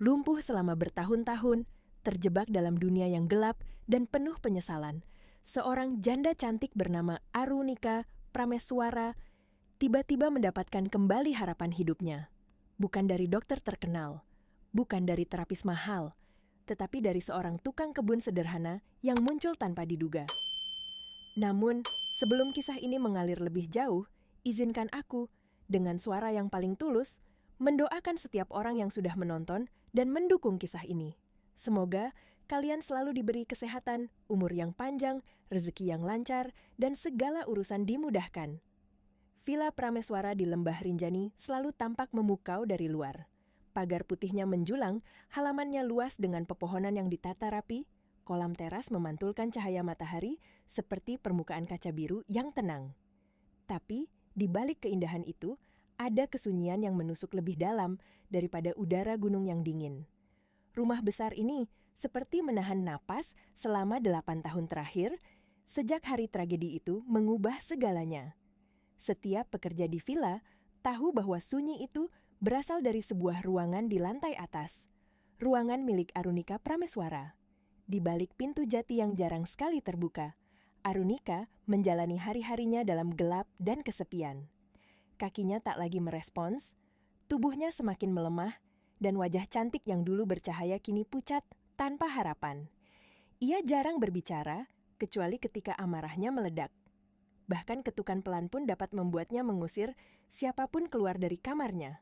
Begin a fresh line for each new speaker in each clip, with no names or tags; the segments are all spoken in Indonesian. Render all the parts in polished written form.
lumpuh selama bertahun-tahun, terjebak dalam dunia yang gelap dan penuh penyesalan. Seorang janda cantik bernama Arunika Prameswara tiba-tiba mendapatkan kembali harapan hidupnya. Bukan dari dokter terkenal, bukan dari terapis mahal, tetapi dari seorang tukang kebun sederhana yang muncul tanpa diduga. Namun, sebelum kisah ini mengalir lebih jauh, izinkan aku, dengan suara yang paling tulus, mendoakan setiap orang yang sudah menonton dan mendukung kisah ini. Semoga kalian selalu diberi kesehatan, umur yang panjang, rezeki yang lancar, dan segala urusan dimudahkan. Villa Prameswara di Lembah Rinjani selalu tampak memukau dari luar. Pagar putihnya menjulang, halamannya luas dengan pepohonan yang ditata rapi, kolam teras memantulkan cahaya matahari seperti permukaan kaca biru yang tenang. Tapi, di balik keindahan itu, ada kesunyian yang menusuk lebih dalam daripada udara gunung yang dingin. Rumah besar ini seperti menahan napas selama 8 tahun terakhir, sejak hari tragedi itu mengubah segalanya. Setiap pekerja di villa tahu bahwa sunyi itu berasal dari sebuah ruangan di lantai atas. Ruangan milik Arunika Prameswara. Di balik pintu jati yang jarang sekali terbuka, Arunika menjalani hari-harinya dalam gelap dan kesepian. Kakinya tak lagi merespons, tubuhnya semakin melemah, dan wajah cantik yang dulu bercahaya kini pucat tanpa harapan. Ia jarang berbicara, kecuali ketika amarahnya meledak. Bahkan ketukan pelan pun dapat membuatnya mengusir siapapun keluar dari kamarnya.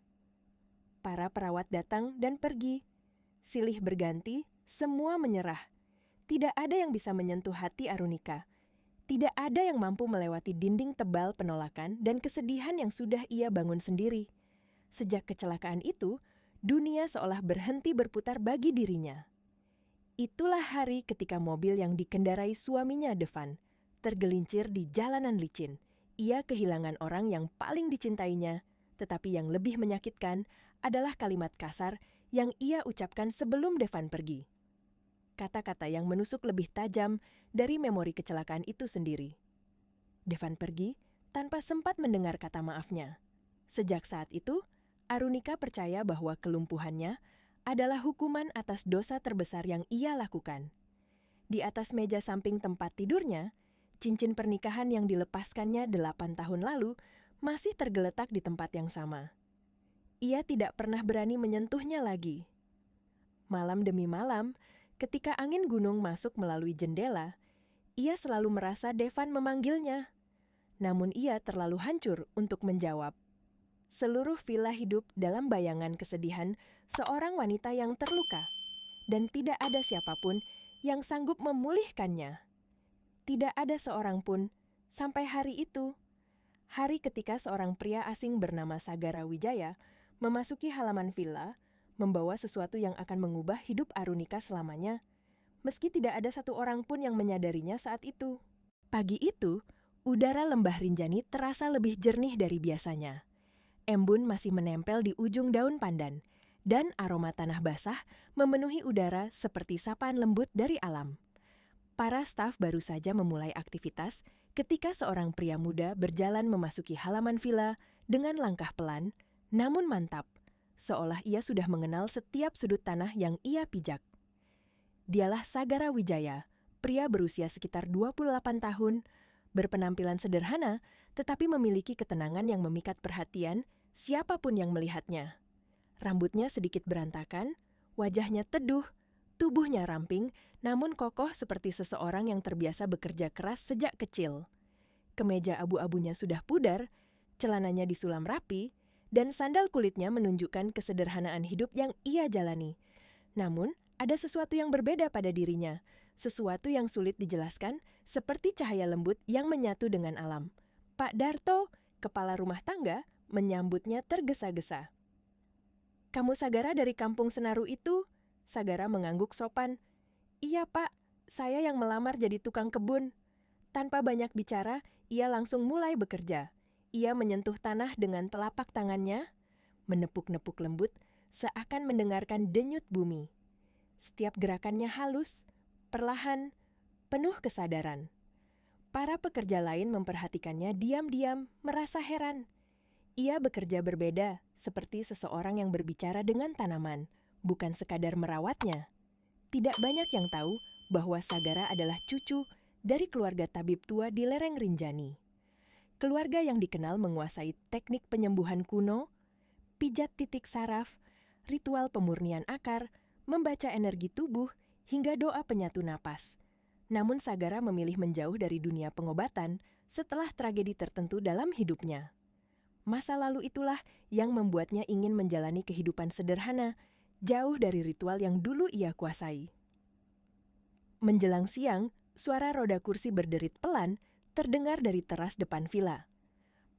Para perawat datang dan pergi. Silih berganti, semua menyerah. Tidak ada yang bisa menyentuh hati Arunika. Tidak ada yang mampu melewati dinding tebal penolakan dan kesedihan yang sudah ia bangun sendiri. Sejak kecelakaan itu, dunia seolah berhenti berputar bagi dirinya. Itulah hari ketika mobil yang dikendarai suaminya Devan tergelincir di jalanan licin. Ia kehilangan orang yang paling dicintainya, tetapi yang lebih menyakitkan adalah kalimat kasar yang ia ucapkan sebelum Devan pergi. Kata-kata yang menusuk lebih tajam dari memori kecelakaan itu sendiri. Devan pergi tanpa sempat mendengar kata maafnya. Sejak saat itu, Arunika percaya bahwa kelumpuhannya adalah hukuman atas dosa terbesar yang ia lakukan. Di atas meja samping tempat tidurnya, cincin pernikahan yang dilepaskannya 8 tahun lalu masih tergeletak di tempat yang sama. Ia tidak pernah berani menyentuhnya lagi. Malam demi malam, ketika angin gunung masuk melalui jendela, ia selalu merasa Devan memanggilnya. Namun ia terlalu hancur untuk menjawab. Seluruh villa hidup dalam bayangan kesedihan seorang wanita yang terluka, dan tidak ada siapapun yang sanggup memulihkannya. Tidak ada seorang pun sampai hari itu. Hari ketika seorang pria asing bernama Sagara Wijaya memasuki halaman villa, membawa sesuatu yang akan mengubah hidup Arunika selamanya, meski tidak ada satu orang pun yang menyadarinya saat itu. Pagi itu, udara Lembah Rinjani terasa lebih jernih dari biasanya. Embun masih menempel di ujung daun pandan, dan aroma tanah basah memenuhi udara seperti sapaan lembut dari alam. Para staf baru saja memulai aktivitas ketika seorang pria muda berjalan memasuki halaman villa dengan langkah pelan, namun mantap, seolah ia sudah mengenal setiap sudut tanah yang ia pijak. Dialah Sagara Wijaya, pria berusia sekitar 28 tahun, berpenampilan sederhana tetapi memiliki ketenangan yang memikat perhatian siapapun yang melihatnya. Rambutnya sedikit berantakan, wajahnya teduh, tubuhnya ramping, namun kokoh seperti seseorang yang terbiasa bekerja keras sejak kecil. Kemeja abu-abunya sudah pudar, celananya disulam rapi, dan sandal kulitnya menunjukkan kesederhanaan hidup yang ia jalani. Namun, ada sesuatu yang berbeda pada dirinya, sesuatu yang sulit dijelaskan, seperti cahaya lembut yang menyatu dengan alam. Pak Darto, kepala rumah tangga, menyambutnya tergesa-gesa. "Kamu Sagara dari kampung Senaru itu?" Sagara mengangguk sopan. "Iya Pak, saya yang melamar jadi tukang kebun." Tanpa banyak bicara, ia langsung mulai bekerja. Ia menyentuh tanah dengan telapak tangannya, menepuk-nepuk lembut, seakan mendengarkan denyut bumi. Setiap gerakannya halus, perlahan, penuh kesadaran. Para pekerja lain memperhatikannya diam-diam, merasa heran. Ia bekerja berbeda, seperti seseorang yang berbicara dengan tanaman, bukan sekadar merawatnya. Tidak banyak yang tahu bahwa Sagara adalah cucu dari keluarga tabib tua di lereng Rinjani. Keluarga yang dikenal menguasai teknik penyembuhan kuno, pijat titik saraf, ritual pemurnian akar, membaca energi tubuh, hingga doa penyatu napas. Namun Sagara memilih menjauh dari dunia pengobatan setelah tragedi tertentu dalam hidupnya. Masa lalu itulah yang membuatnya ingin menjalani kehidupan sederhana, jauh dari ritual yang dulu ia kuasai. Menjelang siang, suara roda kursi berderit pelan terdengar dari teras depan villa.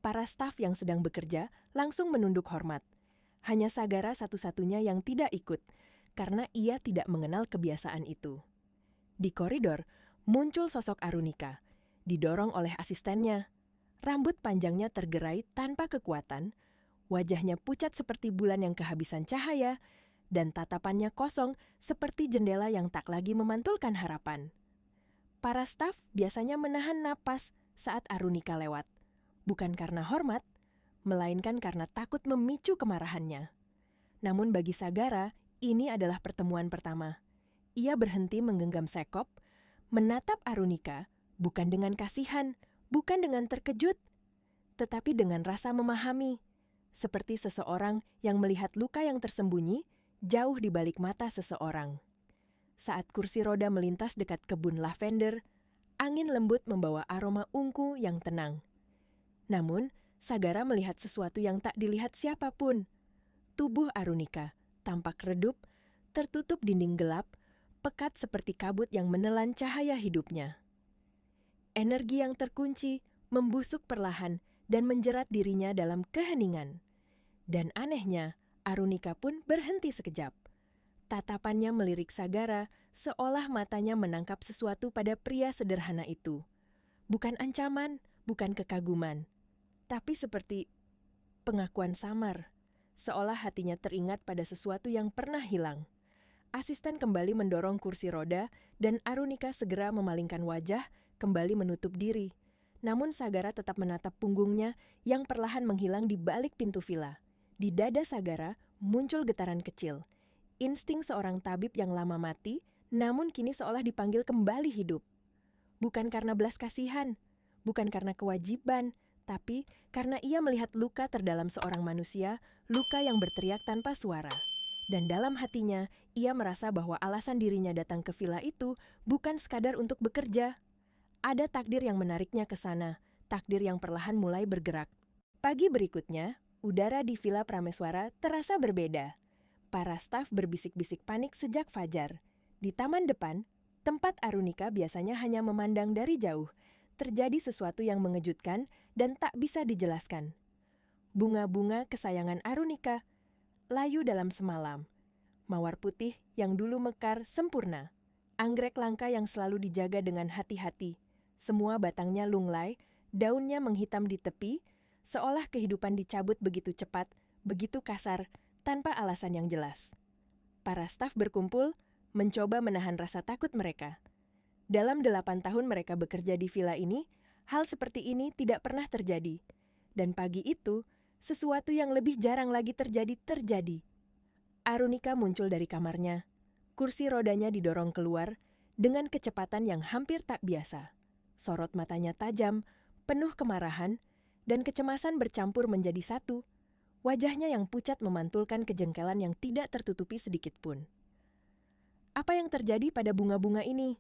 Para staf yang sedang bekerja langsung menunduk hormat. Hanya Sagara satu-satunya yang tidak ikut, karena ia tidak mengenal kebiasaan itu. Di koridor, muncul sosok Arunika, didorong oleh asistennya. Rambut panjangnya tergerai tanpa kekuatan, wajahnya pucat seperti bulan yang kehabisan cahaya, dan tatapannya kosong seperti jendela yang tak lagi memantulkan harapan. Para staf biasanya menahan napas saat Arunika lewat, bukan karena hormat, melainkan karena takut memicu kemarahannya. Namun bagi Sagara, ini adalah pertemuan pertama. Ia berhenti menggenggam sekop, menatap Arunika, bukan dengan kasihan, bukan dengan terkejut, tetapi dengan rasa memahami, seperti seseorang yang melihat luka yang tersembunyi jauh di balik mata seseorang. Saat kursi roda melintas dekat kebun lavender, angin lembut membawa aroma ungu yang tenang. Namun, Sagara melihat sesuatu yang tak dilihat siapapun. Tubuh Arunika tampak redup, tertutup dinding gelap, pekat seperti kabut yang menelan cahaya hidupnya. Energi yang terkunci membusuk perlahan dan menjerat dirinya dalam keheningan. Dan anehnya, Arunika pun berhenti sekejap. Tatapannya melirik Sagara, seolah matanya menangkap sesuatu pada pria sederhana itu. Bukan ancaman, bukan kekaguman, tapi seperti pengakuan samar, seolah hatinya teringat pada sesuatu yang pernah hilang. Asisten kembali mendorong kursi roda, dan Arunika segera memalingkan wajah, kembali menutup diri. Namun Sagara tetap menatap punggungnya yang perlahan menghilang di balik pintu villa. Di dada Sagara muncul getaran kecil. Insting seorang tabib yang lama mati, namun kini seolah dipanggil kembali hidup. Bukan karena belas kasihan, bukan karena kewajiban, tapi karena ia melihat luka terdalam seorang manusia, luka yang berteriak tanpa suara. Dan dalam hatinya, ia merasa bahwa alasan dirinya datang ke villa itu bukan sekadar untuk bekerja. Ada takdir yang menariknya ke sana, takdir yang perlahan mulai bergerak. Pagi berikutnya, udara di Villa Prameswara terasa berbeda. Para staf berbisik-bisik panik sejak fajar. Di taman depan, tempat Arunika biasanya hanya memandang dari jauh, terjadi sesuatu yang mengejutkan dan tak bisa dijelaskan. Bunga-bunga kesayangan Arunika layu dalam semalam. Mawar putih yang dulu mekar sempurna. Anggrek langka yang selalu dijaga dengan hati-hati. Semua batangnya lunglai, daunnya menghitam di tepi, seolah kehidupan dicabut begitu cepat, begitu kasar, tanpa alasan yang jelas. Para staf berkumpul, mencoba menahan rasa takut mereka. Dalam 8 tahun mereka bekerja di villa ini, hal seperti ini tidak pernah terjadi. Dan pagi itu, sesuatu yang lebih jarang lagi terjadi. Arunika muncul dari kamarnya. Kursi rodanya didorong keluar dengan kecepatan yang hampir tak biasa. Sorot matanya tajam, penuh kemarahan, dan kecemasan bercampur menjadi satu. Wajahnya yang pucat memantulkan kejengkelan yang tidak tertutupi sedikit pun. Apa yang terjadi pada bunga-bunga ini?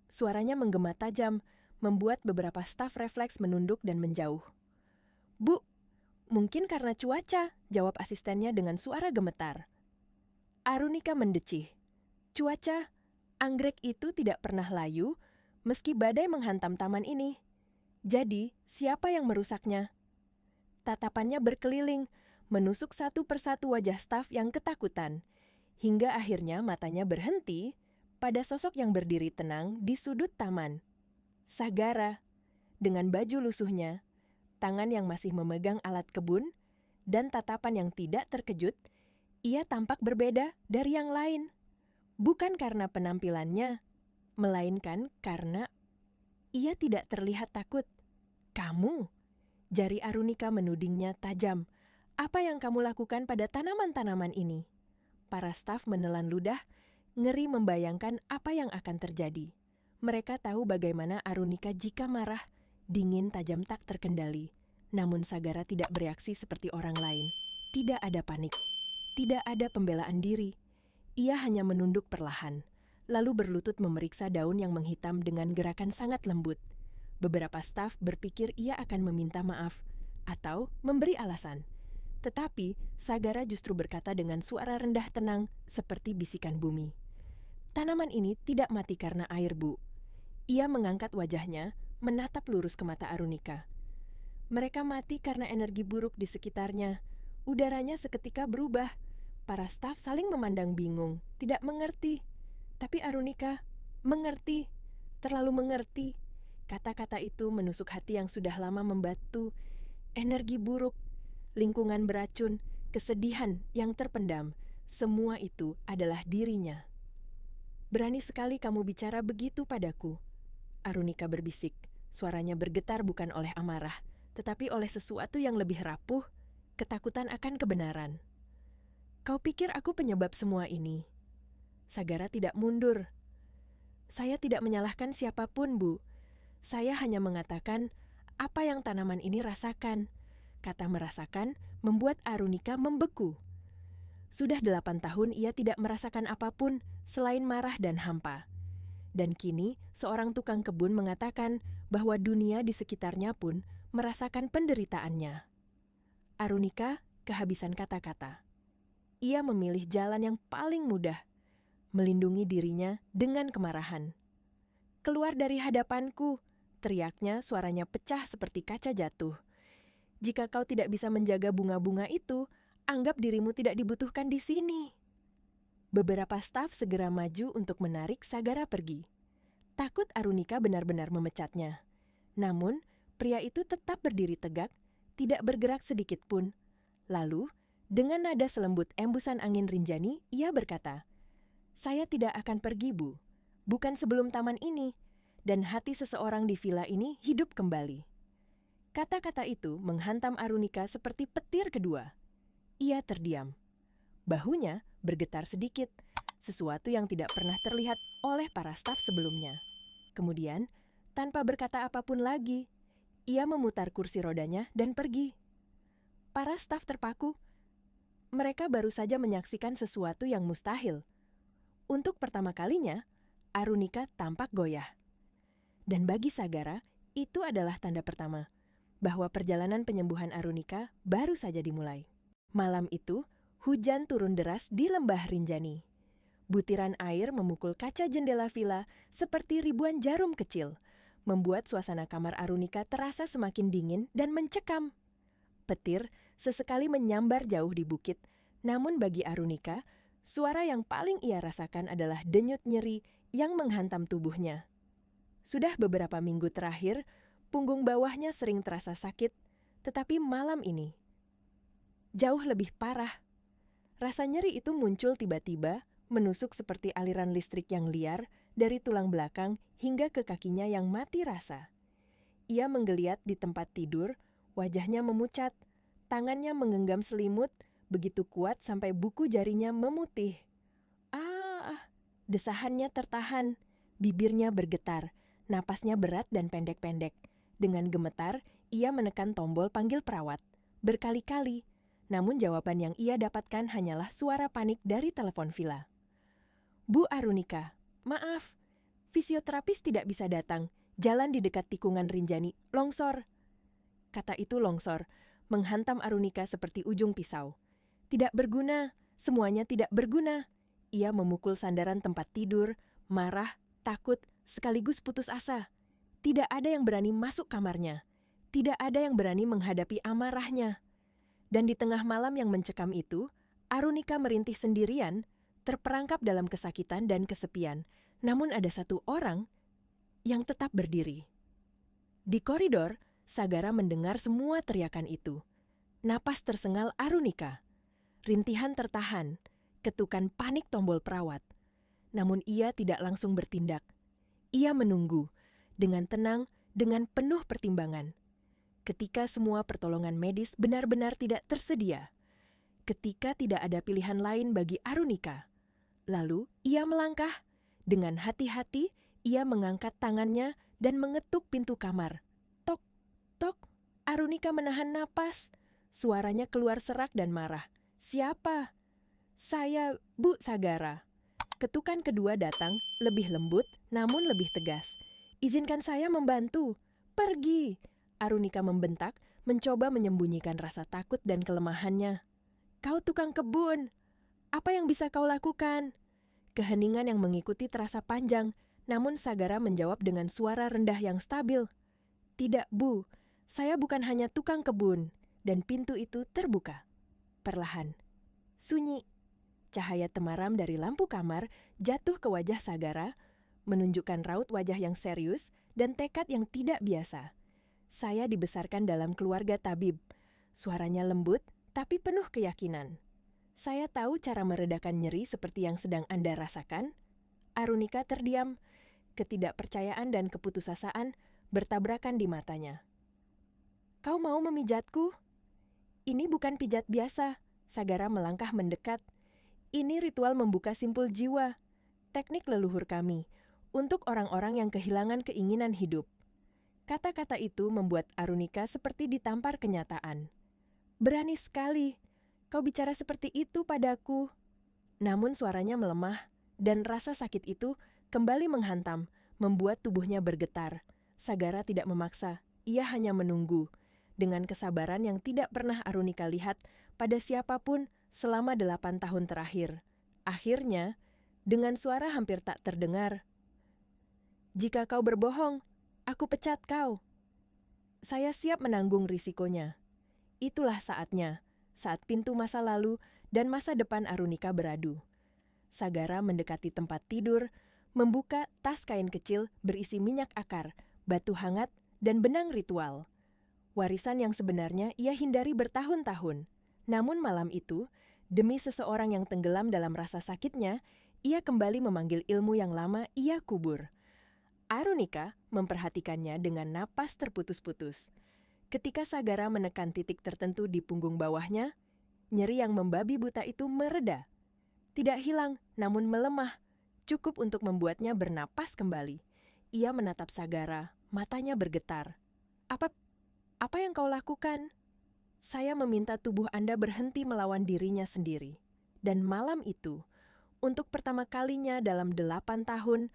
Suaranya menggema tajam, membuat beberapa staf refleks menunduk dan menjauh. "Bu, mungkin karena cuaca," jawab asistennya dengan suara gemetar. Arunika mendecih. Cuaca, anggrek itu tidak pernah layu, meski badai menghantam taman ini. Jadi, siapa yang merusaknya? Tatapannya berkeliling, menusuk satu persatu wajah staf yang ketakutan, hingga akhirnya matanya berhenti pada sosok yang berdiri tenang di sudut taman. Sagara, dengan baju lusuhnya, tangan yang masih memegang alat kebun, dan tatapan yang tidak terkejut, ia tampak berbeda dari yang lain. Bukan karena penampilannya, melainkan karena ia tidak terlihat takut. "Kamu?" Jari Arunika menudingnya tajam. "Apa yang kamu lakukan pada tanaman-tanaman ini?" Para staf menelan ludah, ngeri membayangkan apa yang akan terjadi. Mereka tahu bagaimana Arunika jika marah, dingin tajam tak terkendali. Namun Sagara tidak bereaksi seperti orang lain. Tidak ada panik. Tidak ada pembelaan diri. Ia hanya menunduk perlahan, lalu berlutut memeriksa daun yang menghitam dengan gerakan sangat lembut. Beberapa staf berpikir ia akan meminta maaf atau memberi alasan. Tetapi Sagara justru berkata dengan suara rendah tenang seperti bisikan bumi. Tanaman ini tidak mati karena air, Bu. Ia mengangkat wajahnya, menatap lurus ke mata Arunika. Mereka mati karena energi buruk di sekitarnya. Udaranya seketika berubah. Para staf saling memandang bingung, tidak mengerti. Tapi Arunika mengerti, terlalu mengerti. Kata-kata itu menusuk hati yang sudah lama membatu. Energi buruk, lingkungan beracun, kesedihan yang terpendam, semua itu adalah dirinya. Berani sekali kamu bicara begitu padaku. Arunika berbisik, suaranya bergetar bukan oleh amarah, tetapi oleh sesuatu yang lebih rapuh, ketakutan akan kebenaran. Kau pikir aku penyebab semua ini? Sagara tidak mundur. Saya tidak menyalahkan siapapun, Bu. Saya hanya mengatakan apa yang tanaman ini rasakan. Kata merasakan membuat Arunika membeku. Sudah 8 tahun ia tidak merasakan apapun selain marah dan hampa. Dan kini seorang tukang kebun mengatakan bahwa dunia di sekitarnya pun merasakan penderitaannya. Arunika kehabisan kata-kata. Ia memilih jalan yang paling mudah, melindungi dirinya dengan kemarahan. Keluar dari hadapanku, teriaknya, suaranya pecah seperti kaca jatuh. Jika kau tidak bisa menjaga bunga-bunga itu, anggap dirimu tidak dibutuhkan di sini. Beberapa staf segera maju untuk menarik Sagara pergi. Takut Arunika benar-benar memecatnya. Namun, pria itu tetap berdiri tegak, tidak bergerak sedikit pun. Lalu, dengan nada selembut embusan angin Rinjani, ia berkata, "Saya tidak akan pergi, Bu. Bukan sebelum taman ini, dan hati seseorang di villa ini hidup kembali." Kata-kata itu menghantam Arunika seperti petir kedua. Ia terdiam. Bahunya bergetar sedikit, sesuatu yang tidak pernah terlihat oleh para staf sebelumnya. Kemudian, tanpa berkata apapun lagi, ia memutar kursi rodanya dan pergi. Para staf terpaku. Mereka baru saja menyaksikan sesuatu yang mustahil. Untuk pertama kalinya, Arunika tampak goyah. Dan bagi Sagara, itu adalah tanda pertama bahwa perjalanan penyembuhan Arunika baru saja dimulai. Malam itu, hujan turun deras di lembah Rinjani. Butiran air memukul kaca jendela villa seperti ribuan jarum kecil, membuat suasana kamar Arunika terasa semakin dingin dan mencekam. Petir sesekali menyambar jauh di bukit, namun bagi Arunika, suara yang paling ia rasakan adalah denyut nyeri yang menghantam tubuhnya. Sudah beberapa minggu terakhir, punggung bawahnya sering terasa sakit, tetapi malam ini jauh lebih parah. Rasa nyeri itu muncul tiba-tiba, menusuk seperti aliran listrik yang liar dari tulang belakang hingga ke kakinya yang mati rasa. Ia menggeliat di tempat tidur, wajahnya memucat, tangannya menggenggam selimut, begitu kuat sampai buku jarinya memutih. Desahannya tertahan, bibirnya bergetar, napasnya berat dan pendek-pendek. Dengan gemetar, ia menekan tombol panggil perawat, berkali-kali. Namun jawaban yang ia dapatkan hanyalah suara panik dari telepon villa. "Bu Arunika, maaf, fisioterapis tidak bisa datang. Jalan di dekat tikungan Rinjani, longsor." Kata itu longsor, menghantam Arunika seperti ujung pisau. Tidak berguna, semuanya tidak berguna. Ia memukul sandaran tempat tidur, marah, takut, sekaligus putus asa. Tidak ada yang berani masuk kamarnya. Tidak ada yang berani menghadapi amarahnya. Dan di tengah malam yang mencekam itu, Arunika merintih sendirian, terperangkap dalam kesakitan dan kesepian. Namun ada satu orang yang tetap berdiri. Di koridor, Sagara mendengar semua teriakan itu. Napas tersengal Arunika. Rintihan tertahan, ketukan panik tombol perawat. Namun ia tidak langsung bertindak. Ia menunggu, dengan tenang, dengan penuh pertimbangan. Ketika semua pertolongan medis benar-benar tidak tersedia, ketika tidak ada pilihan lain bagi Arunika. Lalu ia melangkah. Dengan hati-hati, ia mengangkat tangannya dan mengetuk pintu kamar. Tok, tok. Arunika menahan napas. Suaranya keluar serak dan marah. Siapa? Saya, Bu Sagara. Ketukan kedua datang, lebih lembut namun lebih tegas. Izinkan saya membantu. Pergi. Arunika membentak, mencoba menyembunyikan rasa takut dan kelemahannya. Kau tukang kebun. Apa yang bisa kau lakukan? Keheningan yang mengikuti terasa panjang, namun Sagara menjawab dengan suara rendah yang stabil. Tidak, Bu. Saya bukan hanya tukang kebun. Dan pintu itu terbuka. Perlahan. Sunyi. Cahaya temaram dari lampu kamar jatuh ke wajah Sagara, menunjukkan raut wajah yang serius dan tekad yang tidak biasa. Saya dibesarkan dalam keluarga tabib. Suaranya lembut, tapi penuh keyakinan. Saya tahu cara meredakan nyeri seperti yang sedang Anda rasakan. Arunika terdiam. Ketidakpercayaan dan keputusasaan bertabrakan di matanya. Kau mau memijatku? Ini bukan pijat biasa. Sagara melangkah mendekat. Ini ritual membuka simpul jiwa. Teknik leluhur kami. Untuk orang-orang yang kehilangan keinginan hidup. Kata-kata itu membuat Arunika seperti ditampar kenyataan. Berani sekali. Kau bicara seperti itu padaku. Namun suaranya melemah, dan rasa sakit itu kembali menghantam, membuat tubuhnya bergetar. Sagara tidak memaksa, ia hanya menunggu. Dengan kesabaran yang tidak pernah Arunika lihat pada siapapun selama 8 tahun terakhir. Akhirnya, dengan suara hampir tak terdengar, jika kau berbohong, aku pecat kau. Saya siap menanggung risikonya. Itulah saatnya, saat pintu masa lalu dan masa depan Arunika beradu. Sagara mendekati tempat tidur, membuka tas kain kecil berisi minyak akar, batu hangat, dan benang ritual. Warisan yang sebenarnya ia hindari bertahun-tahun. Namun malam itu, demi seseorang yang tenggelam dalam rasa sakitnya, ia kembali memanggil ilmu yang lama ia kubur. Arunika memperhatikannya dengan napas terputus-putus. Ketika Sagara menekan titik tertentu di punggung bawahnya, nyeri yang membabi buta itu mereda. Tidak hilang, namun melemah, cukup untuk membuatnya bernapas kembali. Ia menatap Sagara, matanya bergetar. Apa yang kau lakukan? Saya meminta tubuh Anda berhenti melawan dirinya sendiri. Dan malam itu, untuk pertama kalinya dalam 8 tahun,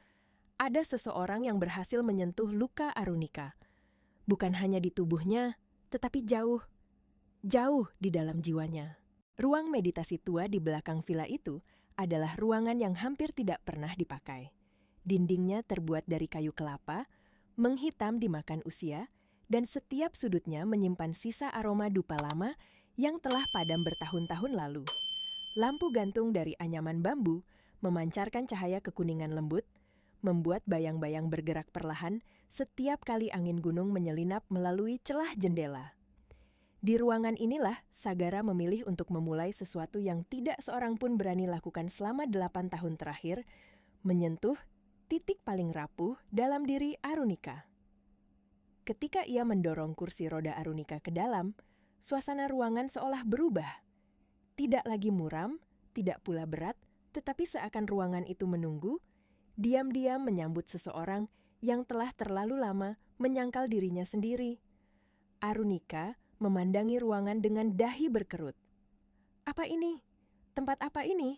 ada seseorang yang berhasil menyentuh luka Arunika. Bukan hanya di tubuhnya, tetapi jauh di dalam jiwanya. Ruang meditasi tua di belakang villa itu adalah ruangan yang hampir tidak pernah dipakai. Dindingnya terbuat dari kayu kelapa, menghitam dimakan usia, dan setiap sudutnya menyimpan sisa aroma dupa lama yang telah padam bertahun-tahun lalu. Lampu gantung dari anyaman bambu memancarkan cahaya kekuningan lembut, membuat bayang-bayang bergerak perlahan setiap kali angin gunung menyelinap melalui celah jendela. Di ruangan inilah Sagara memilih untuk memulai sesuatu yang tidak seorang pun berani lakukan selama 8 tahun terakhir, menyentuh titik paling rapuh dalam diri Arunika. Ketika ia mendorong kursi roda Arunika ke dalam, suasana ruangan seolah berubah. Tidak lagi muram, tidak pula berat, tetapi seakan ruangan itu menunggu, diam-diam menyambut seseorang yang telah terlalu lama menyangkal dirinya sendiri. Arunika memandangi ruangan dengan dahi berkerut. Apa ini? Tempat apa ini?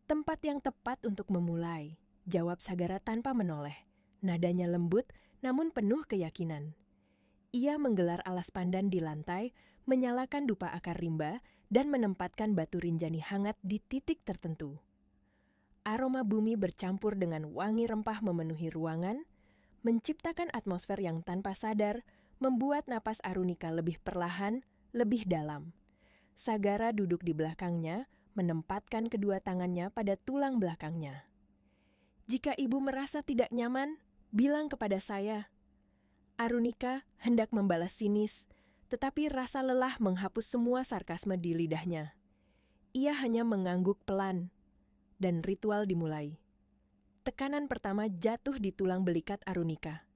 Tempat yang tepat untuk memulai, jawab Sagara tanpa menoleh. Nadanya lembut namun penuh keyakinan. Ia menggelar alas pandan di lantai, menyalakan dupa akar rimba, dan menempatkan batu rinjani hangat di titik tertentu. Aroma bumi bercampur dengan wangi rempah memenuhi ruangan, menciptakan atmosfer yang tanpa sadar, membuat napas Arunika lebih perlahan, lebih dalam. Sagara duduk di belakangnya, menempatkan kedua tangannya pada tulang belakangnya. Jika ibu merasa tidak nyaman, bilang kepada saya. Arunika hendak membalas sinis, tetapi rasa lelah menghapus semua sarkasme di lidahnya. Ia hanya mengangguk pelan, dan ritual dimulai. Tekanan pertama jatuh di tulang belikat Arunika.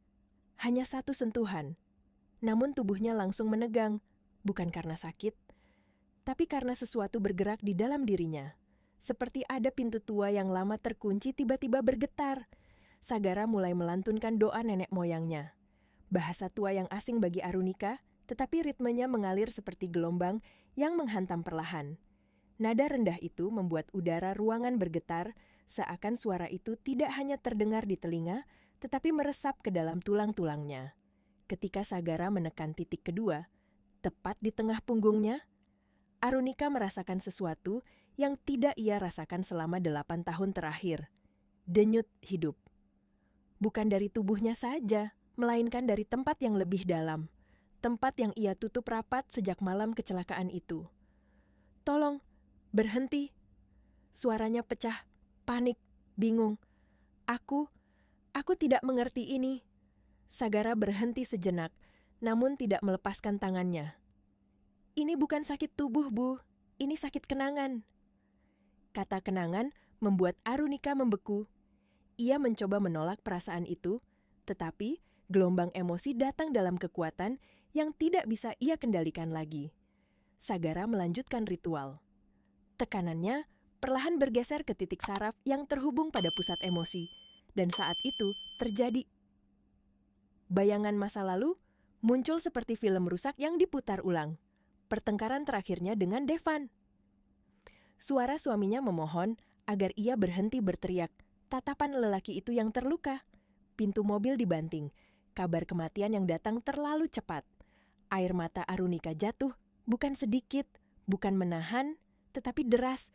Hanya satu sentuhan, namun tubuhnya langsung menegang, bukan karena sakit, tapi karena sesuatu bergerak di dalam dirinya. Seperti ada pintu tua yang lama terkunci tiba-tiba bergetar. Sagara mulai melantunkan doa nenek moyangnya. Bahasa tua yang asing bagi Arunika, tetapi ritmenya mengalir seperti gelombang yang menghantam perlahan. Nada rendah itu membuat udara ruangan bergetar, seakan suara itu tidak hanya terdengar di telinga, tetapi meresap ke dalam tulang-tulangnya. Ketika Sagara menekan titik kedua, tepat di tengah punggungnya, Arunika merasakan sesuatu yang tidak ia rasakan selama 8 tahun terakhir. Denyut hidup. Bukan dari tubuhnya saja, melainkan dari tempat yang lebih dalam. Tempat yang ia tutup rapat sejak malam kecelakaan itu. "Tolong, berhenti." Suaranya pecah, panik, bingung. Aku tidak mengerti ini." Sagara berhenti sejenak, namun tidak melepaskan tangannya. "Ini bukan sakit tubuh, Bu. Ini sakit kenangan." Kata kenangan membuat Arunika membeku. Ia mencoba menolak perasaan itu, tetapi gelombang emosi datang dalam kekuatan yang tidak bisa ia kendalikan lagi. Sagara melanjutkan ritual. Tekanannya perlahan bergeser ke titik saraf yang terhubung pada pusat emosi, dan saat itu terjadi. Bayangan masa lalu muncul seperti film rusak yang diputar ulang. Pertengkaran terakhirnya dengan Devan. Suara suaminya memohon agar ia berhenti berteriak. Tatapan lelaki itu yang terluka. Pintu mobil dibanting. Kabar kematian yang datang terlalu cepat. Air mata Arunika jatuh, bukan sedikit, bukan menahan, tetapi deras.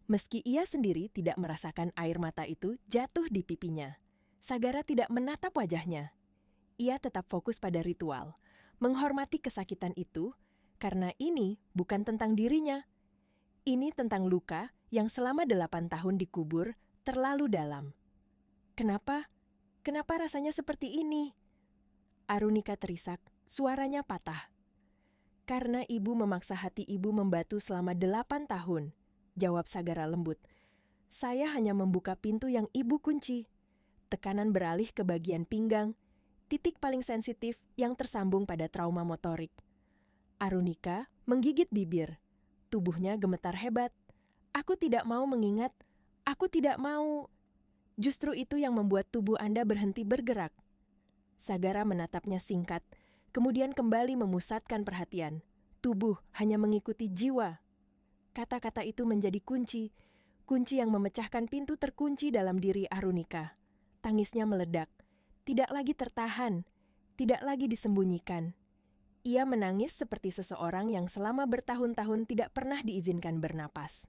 Meski ia sendiri tidak merasakan air mata itu jatuh di pipinya. Sagara tidak menatap wajahnya. Ia tetap fokus pada ritual, menghormati kesakitan itu, karena ini bukan tentang dirinya. Ini tentang luka yang selama 8 tahun dikubur terlalu dalam. Kenapa rasanya seperti ini? Arunika terisak, suaranya patah. "Karena ibu memaksa hati ibu membatu selama 8 tahun, jawab Sagara lembut. "Saya hanya membuka pintu yang ibu kunci." Tekanan beralih ke bagian pinggang, titik paling sensitif yang tersambung pada trauma motorik. Arunika menggigit bibir. Tubuhnya gemetar hebat. "Aku tidak mau mengingat. Aku tidak mau." "Justru itu yang membuat tubuh Anda berhenti bergerak." Sagara menatapnya singkat, kemudian kembali memusatkan perhatian. Tubuh hanya mengikuti jiwa. Kata-kata itu menjadi kunci yang memecahkan pintu terkunci dalam diri Arunika. Tangisnya meledak. Tidak lagi tertahan, tidak lagi disembunyikan. Ia menangis seperti seseorang yang selama bertahun-tahun tidak pernah diizinkan bernapas.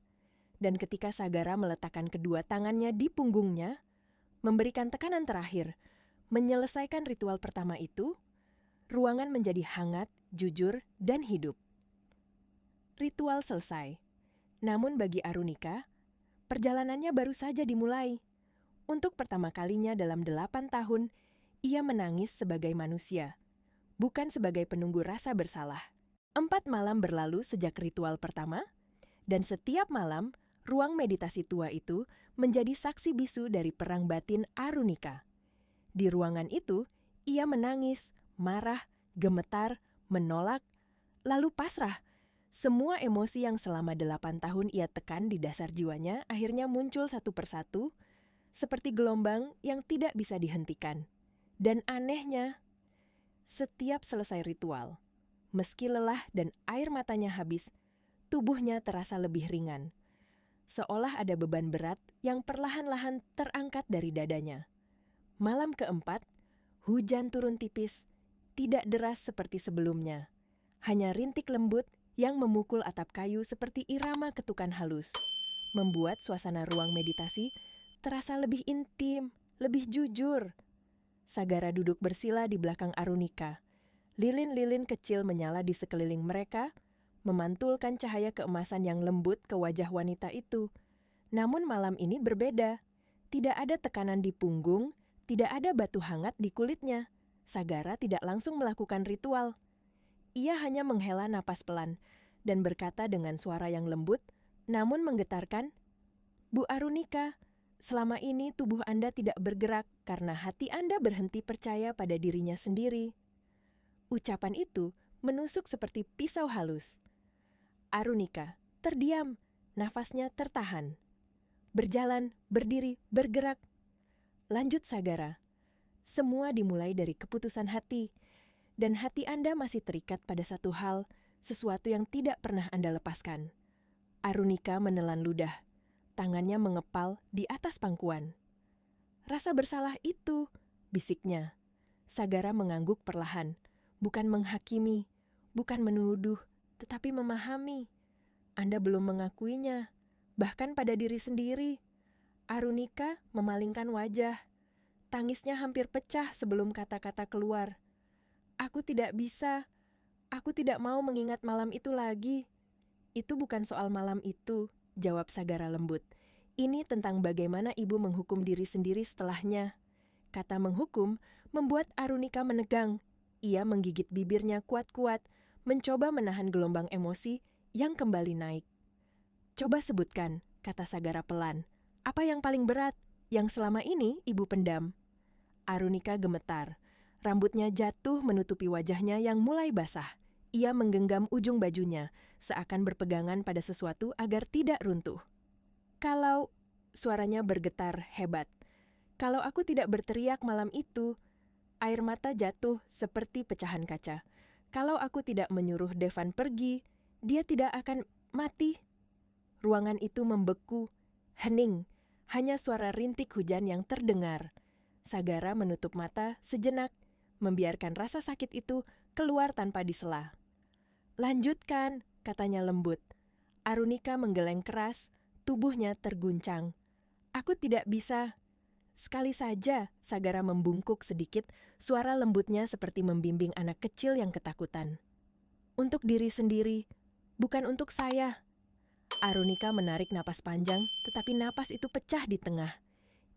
Dan ketika Sagara meletakkan kedua tangannya di punggungnya, memberikan tekanan terakhir, menyelesaikan ritual pertama itu, ruangan menjadi hangat, jujur, dan hidup. Ritual selesai. Namun bagi Arunika, perjalanannya baru saja dimulai. Untuk pertama kalinya dalam 8 tahun, ia menangis sebagai manusia, bukan sebagai penunggu rasa bersalah. 4 malam berlalu sejak ritual pertama, dan setiap malam, ruang meditasi tua itu menjadi saksi bisu dari perang batin Arunika. Di ruangan itu, ia menangis, marah, gemetar, menolak, lalu pasrah. Semua emosi yang selama 8 tahun ia tekan di dasar jiwanya akhirnya muncul satu persatu, seperti gelombang yang tidak bisa dihentikan. Dan anehnya, setiap selesai ritual, meski lelah dan air matanya habis, tubuhnya terasa lebih ringan. Seolah ada beban berat yang perlahan-lahan terangkat dari dadanya. Malam keempat, hujan turun tipis, tidak deras seperti sebelumnya. Hanya rintik lembut yang memukul atap kayu seperti irama ketukan halus, membuat suasana ruang meditasi terasa lebih intim, lebih jujur. Sagara duduk bersila di belakang Arunika. Lilin-lilin kecil menyala di sekeliling mereka, memantulkan cahaya keemasan yang lembut ke wajah wanita itu. Namun malam ini berbeda. Tidak ada tekanan di punggung, tidak ada batu hangat di kulitnya. Sagara tidak langsung melakukan ritual. Ia hanya menghela napas pelan dan berkata dengan suara yang lembut, namun menggetarkan, "Bu Arunika, selama ini tubuh Anda tidak bergerak karena hati Anda berhenti percaya pada dirinya sendiri." Ucapan itu menusuk seperti pisau halus. Arunika terdiam, nafasnya tertahan. Berjalan, berdiri, bergerak. Lanjut Sagara. Semua dimulai dari keputusan hati, dan hati Anda masih terikat pada satu hal, sesuatu yang tidak pernah Anda lepaskan. Arunika menelan ludah, tangannya mengepal di atas pangkuan. Rasa bersalah itu, bisiknya. Sagara mengangguk perlahan, bukan menghakimi, bukan menuduh, tetapi memahami. Anda belum mengakuinya, bahkan pada diri sendiri. Arunika memalingkan wajah. Tangisnya hampir pecah sebelum kata-kata keluar. Aku tidak bisa. Aku tidak mau mengingat malam itu lagi. Itu bukan soal malam itu, jawab Sagara lembut. Ini tentang bagaimana ibu menghukum diri sendiri setelahnya. Kata menghukum membuat Arunika menegang. Ia menggigit bibirnya kuat-kuat, mencoba menahan gelombang emosi yang kembali naik. Coba sebutkan, kata Sagara pelan. Apa yang paling berat, yang selama ini ibu pendam? Arunika gemetar. Rambutnya jatuh menutupi wajahnya yang mulai basah. Ia menggenggam ujung bajunya, seakan berpegangan pada sesuatu agar tidak runtuh. Kalau, suaranya bergetar hebat. Kalau aku tidak berteriak malam itu, air mata jatuh seperti pecahan kaca. Kalau aku tidak menyuruh Devan pergi, dia tidak akan mati. Ruangan itu membeku, hening, hanya suara rintik hujan yang terdengar. Sagara menutup mata sejenak, membiarkan rasa sakit itu keluar tanpa disela. Lanjutkan, katanya lembut. Arunika menggeleng keras, tubuhnya terguncang. Aku tidak bisa. Sekali saja, Sagara membungkuk sedikit, suara lembutnya seperti membimbing anak kecil yang ketakutan. Untuk diri sendiri, bukan untuk saya. Arunika menarik napas panjang, tetapi napas itu pecah di tengah.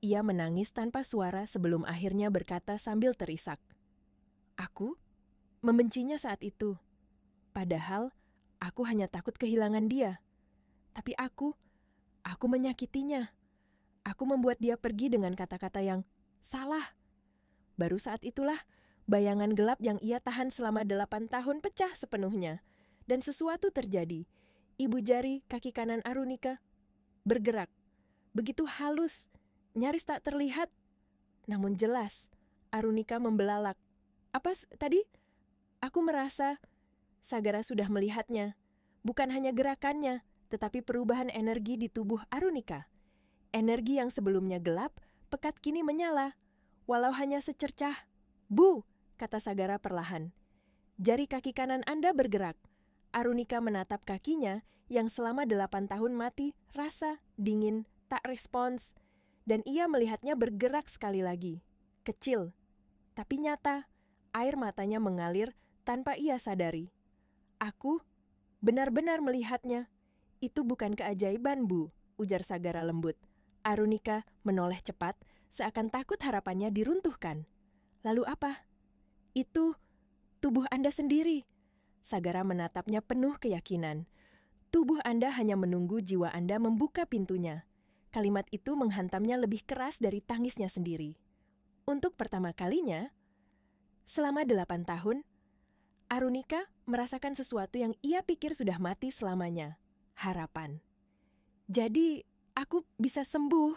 Ia menangis tanpa suara sebelum akhirnya berkata sambil terisak. Aku membencinya saat itu. Padahal, aku hanya takut kehilangan dia. Tapi aku menyakitinya. Aku membuat dia pergi dengan kata-kata yang salah. Baru saat itulah, bayangan gelap yang ia tahan selama 8 tahun pecah sepenuhnya. Dan sesuatu terjadi. Ibu jari kaki kanan Arunika bergerak. Begitu halus, nyaris tak terlihat. Namun jelas, Arunika membelalak. Apa tadi? Aku merasa Sagara sudah melihatnya. Bukan hanya gerakannya, tetapi perubahan energi di tubuh Arunika. Energi yang sebelumnya gelap, pekat kini menyala. Walau hanya secercah. Bu, kata Sagara perlahan. Jari kaki kanan Anda bergerak. Arunika menatap kakinya yang selama 8 tahun mati, rasa, dingin, tak respons. Dan ia melihatnya bergerak sekali lagi. Kecil, tapi nyata. Air matanya mengalir tanpa ia sadari. Aku benar-benar melihatnya. Itu bukan keajaiban, Bu, ujar Sagara lembut. Arunika menoleh cepat, seakan takut harapannya diruntuhkan. Lalu apa? Itu tubuh Anda sendiri. Sagara menatapnya penuh keyakinan. Tubuh Anda hanya menunggu jiwa Anda membuka pintunya. Kalimat itu menghantamnya lebih keras dari tangisnya sendiri. Untuk pertama kalinya, selama 8 tahun, Arunika merasakan sesuatu yang ia pikir sudah mati selamanya. Harapan. Jadi, aku bisa sembuh.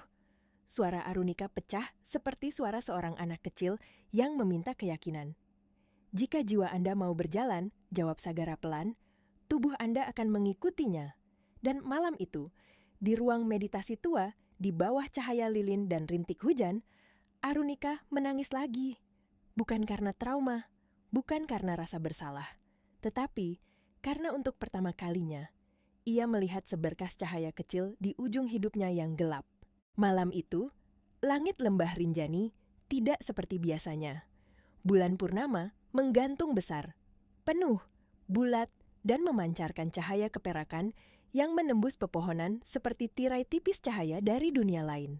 Suara Arunika pecah seperti suara seorang anak kecil yang meminta keyakinan. Jika jiwa Anda mau berjalan, jawab Sagara pelan, tubuh Anda akan mengikutinya. Dan malam itu, di ruang meditasi tua, di bawah cahaya lilin dan rintik hujan, Arunika menangis lagi. Bukan karena trauma, bukan karena rasa bersalah, tetapi karena untuk pertama kalinya, ia melihat seberkas cahaya kecil di ujung hidupnya yang gelap. Malam itu, langit lembah Rinjani tidak seperti biasanya. Bulan purnama menggantung besar, penuh, bulat, dan memancarkan cahaya keperakan yang menembus pepohonan seperti tirai tipis cahaya dari dunia lain.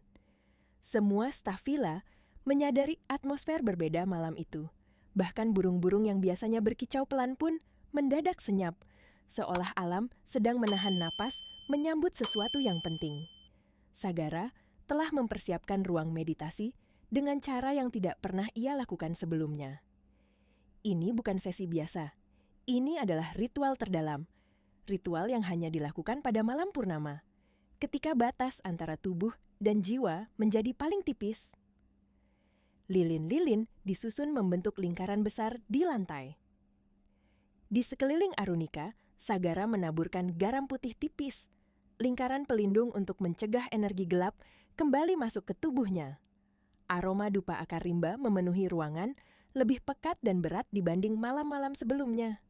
Semua staf villa menyadari atmosfer berbeda malam itu. Bahkan burung-burung yang biasanya berkicau pelan pun mendadak senyap, seolah alam sedang menahan napas menyambut sesuatu yang penting. Sagara telah mempersiapkan ruang meditasi dengan cara yang tidak pernah ia lakukan sebelumnya. Ini bukan sesi biasa. Ini adalah ritual terdalam. ritual yang hanya dilakukan pada malam purnama, ketika batas antara tubuh dan jiwa menjadi paling tipis. Lilin-lilin disusun membentuk lingkaran besar di lantai. Di sekeliling Arunika, Sagara menaburkan garam putih tipis, lingkaran pelindung untuk mencegah energi gelap kembali masuk ke tubuhnya. Aroma dupa akar rimba memenuhi ruangan, lebih pekat dan berat dibanding malam-malam sebelumnya.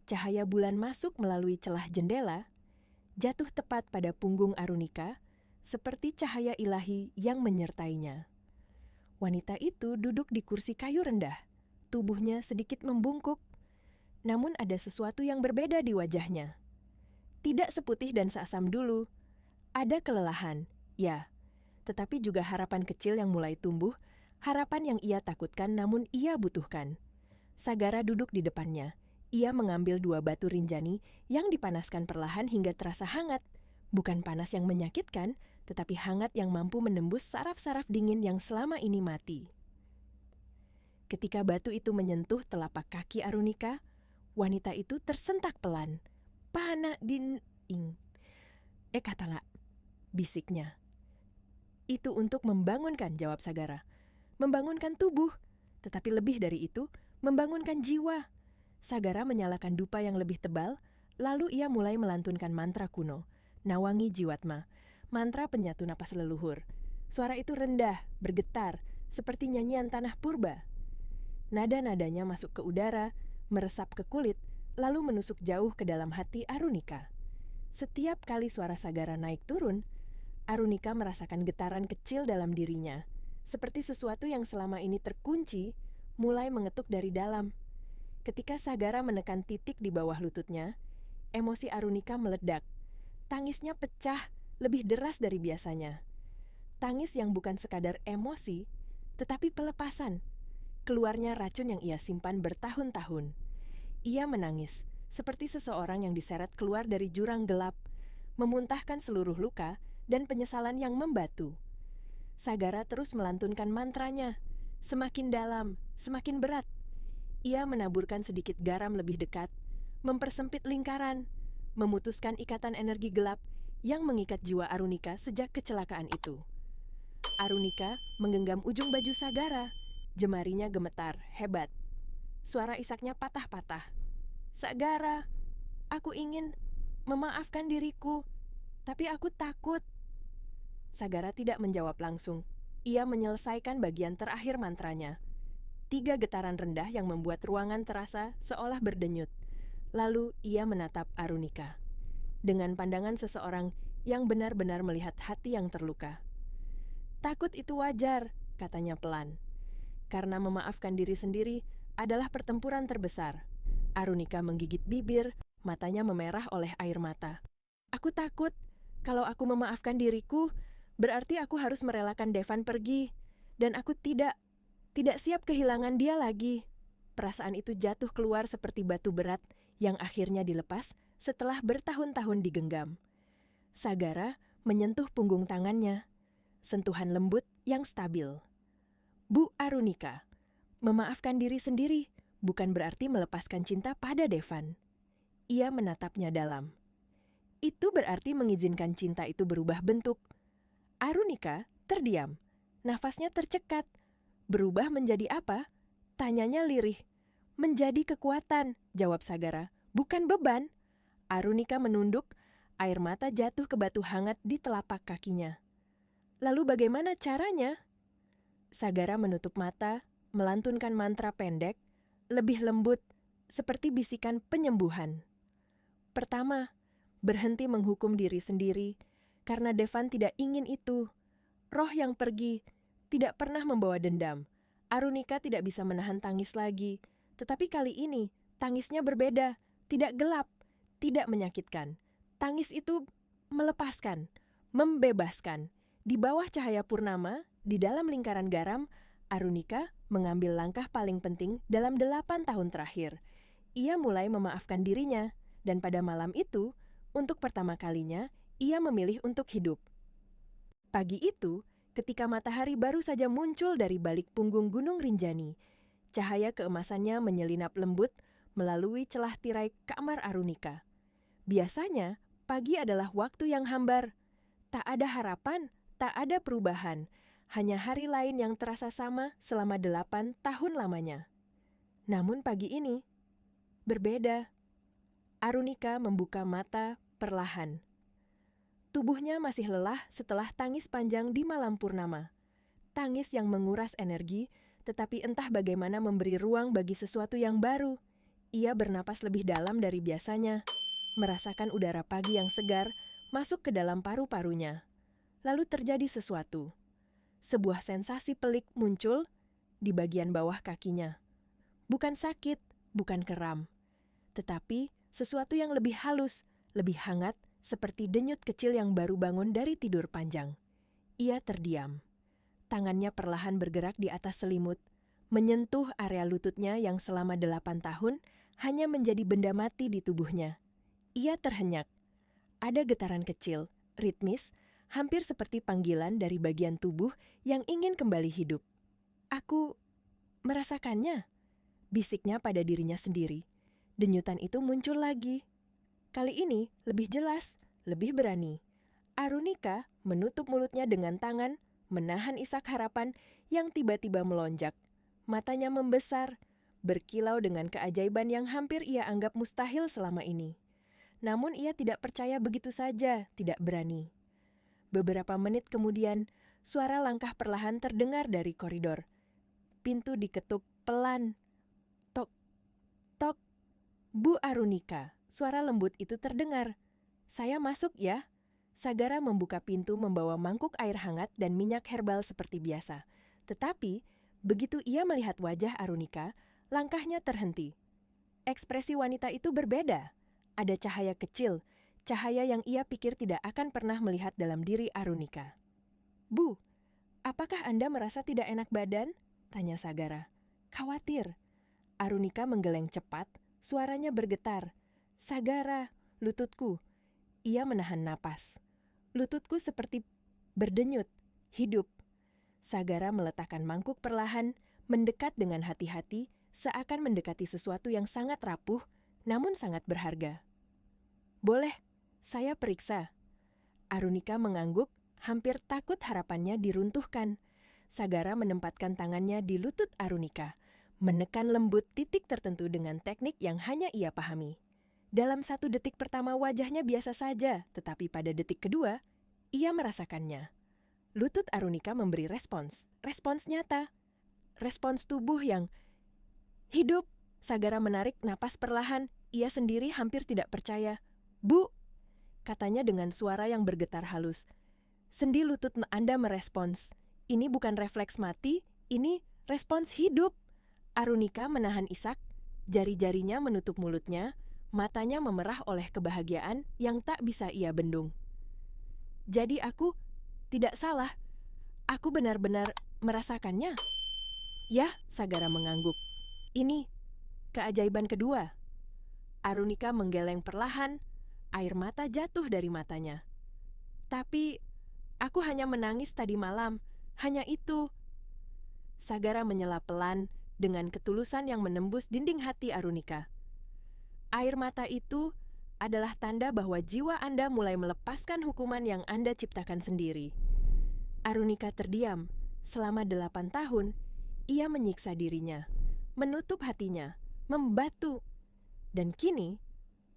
Cahaya bulan masuk melalui celah jendela, jatuh tepat pada punggung Arunika, seperti cahaya ilahi yang menyertainya. Wanita itu duduk di kursi kayu rendah, tubuhnya sedikit membungkuk, namun ada sesuatu yang berbeda di wajahnya. Tidak seputih dan seasam dulu, ada kelelahan, ya, tetapi juga harapan kecil yang mulai tumbuh, harapan yang ia takutkan namun ia butuhkan. Sagara duduk di depannya. Ia mengambil 2 batu rinjani yang dipanaskan perlahan hingga terasa hangat. Bukan panas yang menyakitkan, tetapi hangat yang mampu menembus saraf-saraf dingin yang selama ini mati. Ketika batu itu menyentuh telapak kaki Arunika, wanita itu tersentak pelan. "Pana din ing." Katala, bisiknya. "Itu untuk membangunkan," jawab Sagara. "Membangunkan tubuh, tetapi lebih dari itu, membangunkan jiwa." Sagara menyalakan dupa yang lebih tebal, lalu ia mulai melantunkan mantra kuno, Nawangi Jiwatma, mantra penyatu napas leluhur. Suara itu rendah, bergetar, seperti nyanyian tanah purba. Nada-nadanya masuk ke udara, meresap ke kulit, lalu menusuk jauh ke dalam hati Arunika. Setiap kali suara Sagara naik turun, Arunika merasakan getaran kecil dalam dirinya, seperti sesuatu yang selama ini terkunci, mulai mengetuk dari dalam. Ketika Sagara menekan titik di bawah lututnya, emosi Arunika meledak. Tangisnya pecah, lebih deras dari biasanya. Tangis yang bukan sekadar emosi, tetapi pelepasan. Keluarnya racun yang ia simpan bertahun-tahun. Ia menangis, seperti seseorang yang diseret keluar dari jurang gelap, memuntahkan seluruh luka dan penyesalan yang membatu. Sagara terus melantunkan mantranya, semakin dalam, semakin berat. Ia menaburkan sedikit garam lebih dekat, mempersempit lingkaran, memutuskan ikatan energi gelap yang mengikat jiwa Arunika sejak kecelakaan itu. Arunika menggenggam ujung baju Sagara, jemarinya gemetar, hebat. Suara isaknya patah-patah. "Sagara, aku ingin memaafkan diriku, tapi aku takut." Sagara tidak menjawab langsung. Ia menyelesaikan bagian terakhir mantranya. 3 getaran rendah yang membuat ruangan terasa seolah berdenyut. Lalu ia menatap Arunika dengan pandangan seseorang yang benar-benar melihat hati yang terluka. "Takut itu wajar," katanya pelan. "Karena memaafkan diri sendiri adalah pertempuran terbesar." Arunika menggigit bibir, matanya memerah oleh air mata. "Aku takut. Kalau aku memaafkan diriku, berarti aku harus merelakan Devan pergi. Dan aku tidak siap kehilangan dia lagi." Perasaan itu jatuh keluar seperti batu berat yang akhirnya dilepas setelah bertahun-tahun digenggam. Sagara menyentuh punggung tangannya, sentuhan lembut yang stabil. "Bu Arunika, memaafkan diri sendiri bukan berarti melepaskan cinta pada Devan." Ia menatapnya dalam. "Itu berarti mengizinkan cinta itu berubah bentuk." Arunika terdiam, nafasnya tercekat. "Berubah menjadi apa?" tanyanya lirih. "Menjadi kekuatan," jawab Sagara, "bukan beban." Arunika menunduk, air mata jatuh ke batu hangat di telapak kakinya. "Lalu bagaimana caranya?" Sagara menutup mata, melantunkan mantra pendek, lebih lembut, seperti bisikan penyembuhan. "Pertama, berhenti menghukum diri sendiri, karena Devan tidak ingin itu. Roh yang pergi tidak pernah membawa dendam. Arunika tidak bisa menahan tangis lagi, tetapi kali ini tangisnya berbeda, tidak gelap, tidak menyakitkan. Tangis itu melepaskan, membebaskan." Di bawah cahaya purnama, di dalam lingkaran garam, Arunika mengambil langkah paling penting dalam 8 tahun terakhir. Ia mulai memaafkan dirinya, dan pada malam itu, untuk pertama kalinya, ia memilih untuk hidup. Pagi itu, ketika matahari baru saja muncul dari balik punggung Gunung Rinjani, cahaya keemasannya menyelinap lembut melalui celah tirai kamar Arunika. Biasanya, pagi adalah waktu yang hambar. Tak ada harapan, tak ada perubahan. Hanya hari lain yang terasa sama selama 8 tahun lamanya. Namun pagi ini, berbeda. Arunika membuka mata perlahan. Tubuhnya masih lelah setelah tangis panjang di malam purnama. Tangis yang menguras energi, tetapi entah bagaimana memberi ruang bagi sesuatu yang baru. Ia bernapas lebih dalam dari biasanya, merasakan udara pagi yang segar masuk ke dalam paru-parunya. Lalu terjadi sesuatu. Sebuah sensasi pelik muncul di bagian bawah kakinya. Bukan sakit, bukan kram, tetapi sesuatu yang lebih halus, lebih hangat, seperti denyut kecil yang baru bangun dari tidur panjang. Ia terdiam. Tangannya perlahan bergerak di atas selimut, menyentuh area lututnya yang selama 8 tahun hanya menjadi benda mati di tubuhnya. Ia terhenyak. Ada getaran kecil, ritmis, hampir seperti panggilan dari bagian tubuh yang ingin kembali hidup. Aku merasakannya, bisiknya pada dirinya sendiri. Denyutan itu muncul lagi. Kali ini lebih jelas, lebih berani. Arunika menutup mulutnya dengan tangan, menahan isak harapan yang tiba-tiba melonjak. Matanya membesar, berkilau dengan keajaiban yang hampir ia anggap mustahil selama ini. Namun ia tidak percaya begitu saja, tidak berani. Beberapa menit kemudian, suara langkah perlahan terdengar dari koridor. Pintu diketuk pelan. Tok, tok. Bu Arunika, suara lembut itu terdengar. Saya masuk ya. Sagara membuka pintu membawa mangkuk air hangat dan minyak herbal seperti biasa. Tetapi, begitu ia melihat wajah Arunika, langkahnya terhenti. Ekspresi wanita itu berbeda. Ada cahaya kecil, cahaya yang ia pikir tidak akan pernah melihat dalam diri Arunika. Bu, apakah Anda merasa tidak enak badan? Tanya Sagara. Khawatir. Arunika menggeleng cepat, suaranya bergetar. Sagara, lututku. Ia menahan napas. Lututku seperti berdenyut, hidup. Sagara meletakkan mangkuk perlahan, mendekat dengan hati-hati, seakan mendekati sesuatu yang sangat rapuh, namun sangat berharga. Boleh, saya periksa. Arunika mengangguk, hampir takut harapannya diruntuhkan. Sagara menempatkan tangannya di lutut Arunika, menekan lembut titik tertentu dengan teknik yang hanya ia pahami. Dalam 1 detik pertama wajahnya biasa saja, tetapi pada detik kedua, ia merasakannya. Lutut Arunika memberi respons nyata. Respons tubuh yang hidup. Sagara menarik napas perlahan, ia sendiri hampir tidak percaya. Bu, katanya dengan suara yang bergetar halus. Sendi lutut Anda merespons. Ini bukan refleks mati, ini respons hidup. Arunika menahan isak, jari-jarinya menutup mulutnya, matanya memerah oleh kebahagiaan yang tak bisa ia bendung. Jadi aku tidak salah. Aku benar-benar merasakannya. Ya, Sagara mengangguk. Ini keajaiban kedua. Arunika menggeleng perlahan, air mata jatuh dari matanya. Tapi aku hanya menangis tadi malam, hanya itu. Sagara menyela pelan dengan ketulusan yang menembus dinding hati Arunika. Air mata itu adalah tanda bahwa jiwa Anda mulai melepaskan hukuman yang Anda ciptakan sendiri. Arunika terdiam. Selama 8 tahun, ia menyiksa dirinya, menutup hatinya, membatu. Dan kini,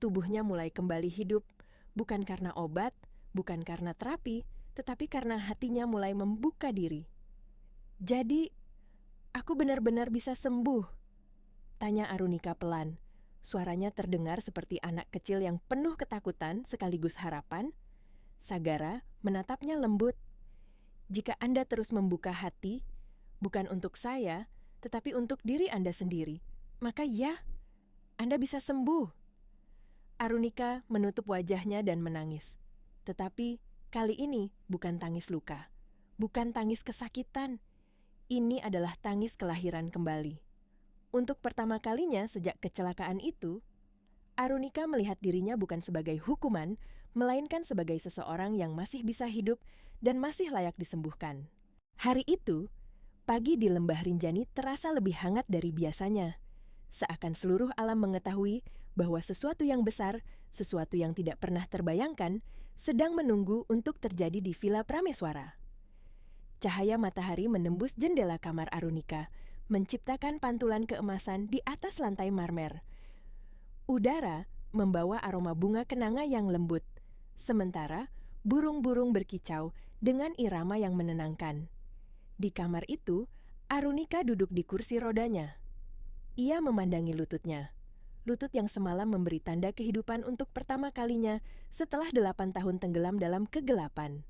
tubuhnya mulai kembali hidup, bukan karena obat, bukan karena terapi, tetapi karena hatinya mulai membuka diri. Jadi, aku benar-benar bisa sembuh? Tanya Arunika pelan. Suaranya terdengar seperti anak kecil yang penuh ketakutan sekaligus harapan. Sagara menatapnya lembut. Jika Anda terus membuka hati, bukan untuk saya, tetapi untuk diri Anda sendiri, maka ya, Anda bisa sembuh. Arunika menutup wajahnya dan menangis. Tetapi kali ini bukan tangis luka, bukan tangis kesakitan. Ini adalah tangis kelahiran kembali. Untuk pertama kalinya sejak kecelakaan itu, Arunika melihat dirinya bukan sebagai hukuman, melainkan sebagai seseorang yang masih bisa hidup dan masih layak disembuhkan. Hari itu, pagi di Lembah Rinjani terasa lebih hangat dari biasanya. Seakan seluruh alam mengetahui bahwa sesuatu yang besar sesuatu yang tidak pernah terbayangkan, sedang menunggu untuk terjadi di Villa Prameswara. Cahaya matahari menembus jendela kamar Arunika, menciptakan pantulan keemasan di atas lantai marmer. Udara membawa aroma bunga kenanga yang lembut, sementara burung-burung berkicau dengan irama yang menenangkan. Di kamar itu, Arunika duduk di kursi rodanya. Ia memandangi lututnya. Lutut yang semalam memberi tanda kehidupan untuk pertama kalinya setelah 8 tahun tenggelam dalam kegelapan.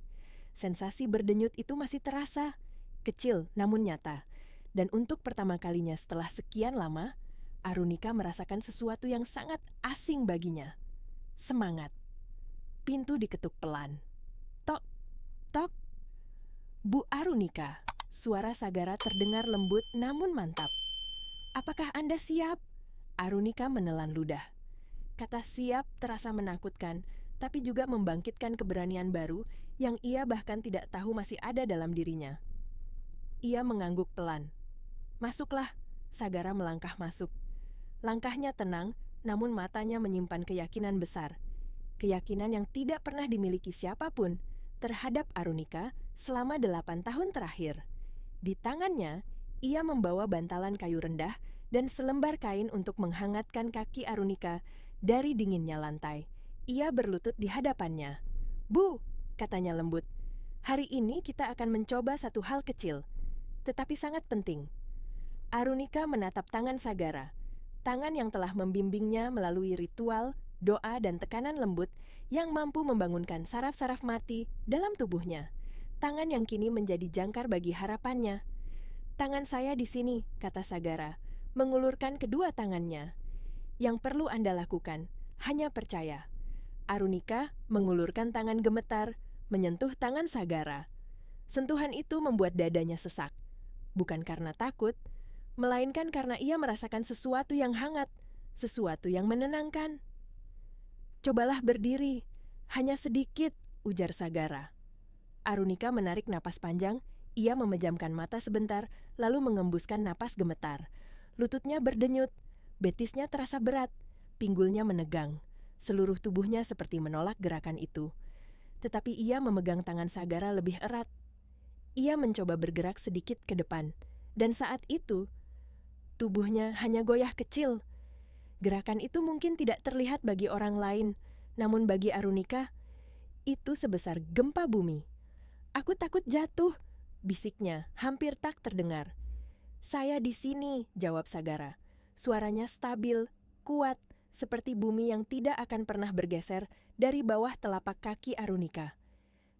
Sensasi berdenyut itu masih terasa, kecil namun nyata. Dan untuk pertama kalinya setelah sekian lama, Arunika merasakan sesuatu yang sangat asing baginya. Semangat. Pintu diketuk pelan. Tok, tok. Bu Arunika, suara Sagara terdengar lembut namun mantap. Apakah Anda siap? Arunika menelan ludah. Kata siap terasa menakutkan, tapi juga membangkitkan keberanian baru yang ia bahkan tidak tahu masih ada dalam dirinya. Ia mengangguk pelan. Masuklah, Sagara melangkah masuk. Langkahnya tenang, namun matanya menyimpan keyakinan besar. Keyakinan yang tidak pernah dimiliki siapapun terhadap Arunika selama 8 tahun terakhir. Di tangannya, ia membawa bantalan kayu rendah dan selembar kain untuk menghangatkan kaki Arunika dari dinginnya lantai. Ia berlutut di hadapannya. "Bu," katanya lembut, "hari ini kita akan mencoba satu hal kecil, tetapi sangat penting." Arunika menatap tangan Sagara, tangan yang telah membimbingnya melalui ritual, doa, dan tekanan lembut yang mampu membangunkan saraf-saraf mati dalam tubuhnya. Tangan yang kini menjadi jangkar bagi harapannya. "Tangan saya di sini," kata Sagara, mengulurkan kedua tangannya. "Yang perlu Anda lakukan, hanya percaya." Arunika mengulurkan tangan gemetar, menyentuh tangan Sagara. Sentuhan itu membuat dadanya sesak. Bukan karena takut, melainkan karena ia merasakan sesuatu yang hangat, sesuatu yang menenangkan. "Cobalah berdiri, hanya sedikit," ujar Sagara. Arunika menarik napas panjang, ia memejamkan mata sebentar, lalu mengembuskan napas gemetar. Lututnya berdenyut, betisnya terasa berat, pinggulnya menegang. Seluruh tubuhnya seperti menolak gerakan itu. Tetapi ia memegang tangan Sagara lebih erat. Ia mencoba bergerak sedikit ke depan, dan saat itu, tubuhnya hanya goyah kecil. Gerakan itu mungkin tidak terlihat bagi orang lain, namun bagi Arunika, itu sebesar gempa bumi. "Aku takut jatuh," bisiknya, hampir tak terdengar. "Saya di sini," jawab Sagara. Suaranya stabil, kuat, seperti bumi yang tidak akan pernah bergeser dari bawah telapak kaki Arunika.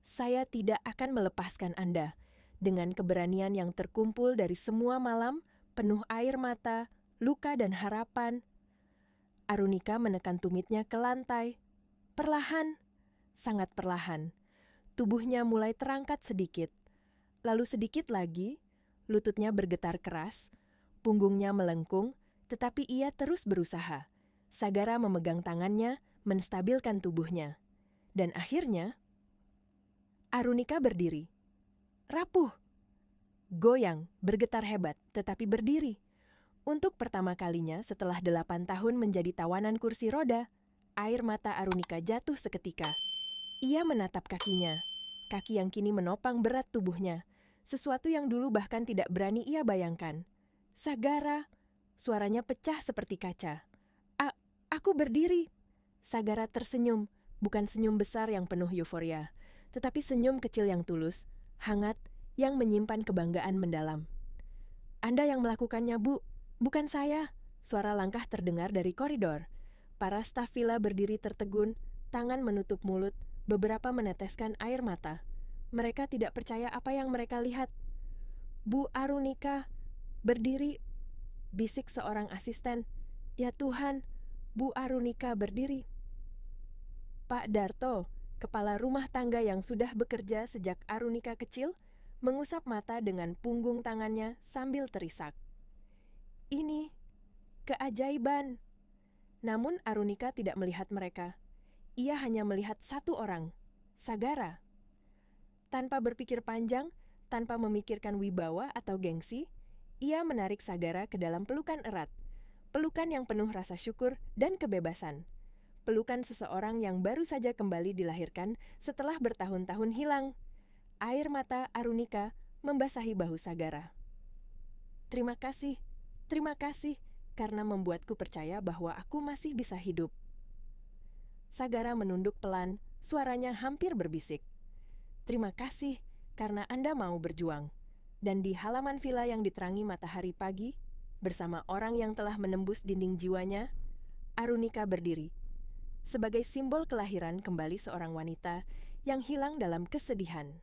"Saya tidak akan melepaskan Anda." Dengan keberanian yang terkumpul dari semua malam, penuh air mata, luka dan harapan, Arunika menekan tumitnya ke lantai. Perlahan, sangat perlahan, tubuhnya mulai terangkat sedikit. Lalu sedikit lagi, lututnya bergetar keras, punggungnya melengkung, tetapi ia terus berusaha. Sagara memegang tangannya, menstabilkan tubuhnya. Dan akhirnya, Arunika berdiri. Rapuh, goyang, bergetar hebat, tetapi berdiri. Untuk pertama kalinya setelah 8 tahun menjadi tawanan kursi roda, air mata Arunika jatuh seketika. Ia menatap kakinya, kaki yang kini menopang berat tubuhnya, sesuatu yang dulu bahkan tidak berani ia bayangkan. "Sagara," suaranya pecah seperti kaca. Aku berdiri." Sagara tersenyum, bukan senyum besar yang penuh euforia, tetapi senyum kecil yang tulus, hangat, yang menyimpan kebanggaan mendalam. "Anda yang melakukannya, Bu, bukan saya." Suara langkah terdengar dari koridor. Para staf villa berdiri tertegun, tangan menutup mulut, beberapa meneteskan air mata. Mereka tidak percaya apa yang mereka lihat. "Bu Arunika, berdiri," bisik seorang asisten. "Ya Tuhan, Bu Arunika berdiri." Pak Darto, kepala rumah tangga yang sudah bekerja sejak Arunika kecil, mengusap mata dengan punggung tangannya sambil terisak. "Ini keajaiban." Namun Arunika tidak melihat mereka. Ia hanya melihat satu orang, Sagara. Tanpa berpikir panjang, tanpa memikirkan wibawa atau gengsi, ia menarik Sagara ke dalam pelukan erat. Pelukan yang penuh rasa syukur dan kebebasan. Pelukan seseorang yang baru saja kembali dilahirkan setelah bertahun-tahun hilang. Air mata Arunika membasahi bahu Sagara. Terima kasih, karena membuatku percaya bahwa aku masih bisa hidup. Sagara menunduk pelan, suaranya hampir berbisik. Terima kasih, karena Anda mau berjuang. Dan di halaman villa yang diterangi matahari pagi, bersama orang yang telah menembus dinding jiwanya, Arunika berdiri. Sebagai simbol kelahiran kembali seorang wanita yang hilang dalam kesedihan.